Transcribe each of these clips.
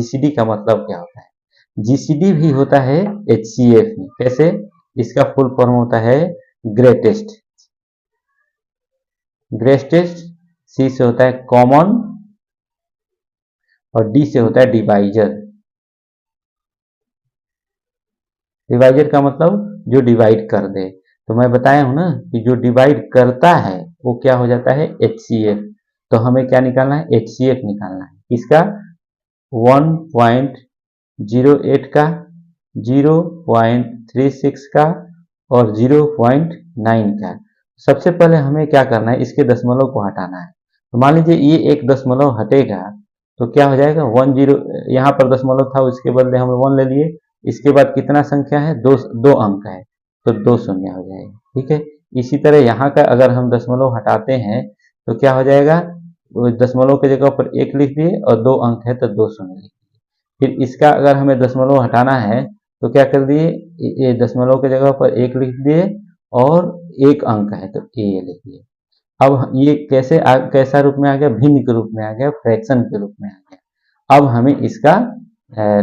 GCD का मतलब क्या होता है? जीसीडी भी होता है एचसीएफ में। कैसे? इसका फुल फॉर्म होता है ग्रेटेस्ट। ग्रेटेस्ट, सी से होता है कॉमन और डी से होता है डिवाइजर। डिवाइजर का मतलब जो डिवाइड कर दे। तो मैं बताया हूं ना कि जो डिवाइड करता है वो क्या हो जाता है? एचसीएफ। तो हमें क्या निकालना है? एचसीएफ निकालना है। इसका 1.08 का, 0.36 का और 0.9 का। सबसे पहले हमें क्या करना है? इसके दशमलव को हटाना है। तो मान लीजिए ये एक दशमलव हटेगा तो क्या हो जाएगा? 10, यहाँ पर दशमलव था उसके बदले हमें 1 ले लिए। इसके बाद कितना संख्या है? दो अंक है तो 2 शून्य हो जाएगा। ठीक है। इसी तरह यहाँ का अगर हम दशमलव हटाते हैं तो क्या हो जाएगा? दशमलव की जगह पर 1 लिख दिए और 2 अंक है तो 2 शून्य लिख दिए। फिर इसका अगर हमें दशमलव हटाना है तो क्या कर दिए? ये दशमलव की जगह पर 1 लिख दिए और 1 अंक है तो ए लिख दिए। अब ये कैसा रूप में आ गया? भिन्न के रूप में आ गया, फ्रैक्शन के रूप में आ गया। अब हमें इसका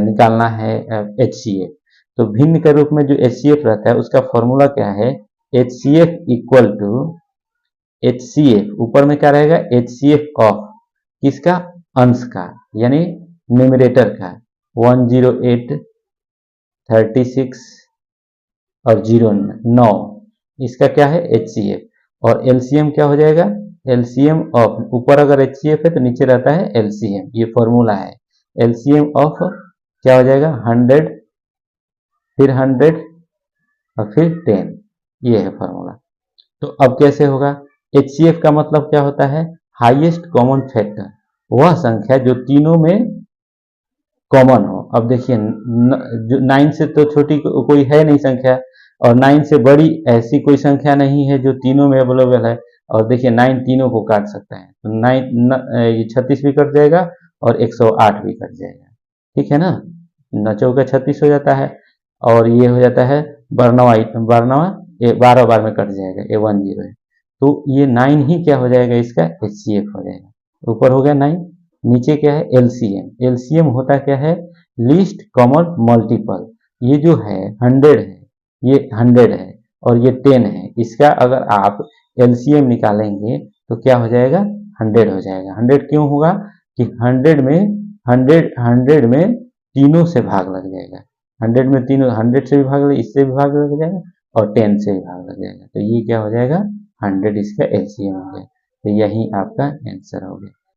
निकालना है एचसीएफ। तो भिन्न के रूप में जो एचसीएफ रहता है उसका फॉर्मूला क्या है? एचसीएफ इक्वल टू एचसीएफ, ऊपर में क्या रहेगा? एचसीएफ ऑफ किसका? अंश का, यानी न्यूमरेटर का 108, 36 और 09, इसका क्या है? एचसीएफ। और एलसीएम क्या हो जाएगा? एलसीएम ऑफ, ऊपर अगर एचसीएफ है तो नीचे रहता है एलसीएम, ये फॉर्मूला है। एलसीएम ऑफ क्या हो जाएगा? 100, फिर 100 और फिर 10, ये है फॉर्मूला। तो अब कैसे होगा? एचसीएफ का मतलब क्या होता है? हाईएस्ट कॉमन फैक्टर, वह संख्या जो तीनों में कॉमन हो। अब देखिए जो 9 से तो छोटी कोई है नहीं संख्या, और 9 से बड़ी ऐसी कोई संख्या नहीं है जो तीनों में अवेलेबल है। और देखिए 9 तीनों को काट सकता है तो 9 ये 36 भी कट जाएगा और 108 भी कट जाएगा। ठीक है ना? 9 चौका 36 हो जाता है और ये हो जाता है 12 बार में कट जाएगा, ये 10 है। तो ये 9 ही क्या हो जाएगा? इसका एचसीएफ हो जाएगा। ऊपर हो गया 9, नीचे क्या है? एलसीएम। एलसीएम होता क्या है? Least common multiple. ये जो है 100 है, ये 100 है और ये 10 है। इसका अगर आप एलसीएम निकालेंगे तो क्या हो जाएगा? 100 हो जाएगा। 100 क्यों होगा? कि 100 में तीनों से भाग लग जाएगा। 100 में तीनों, 100 से भी भाग लग, इससे भी भाग लग जाएगा और 10 से भी भाग लग जाएगा। तो ये क्या हो जाएगा? 100 इसका एलसीएम हो गया। तो यही आपका आंसर हो गया।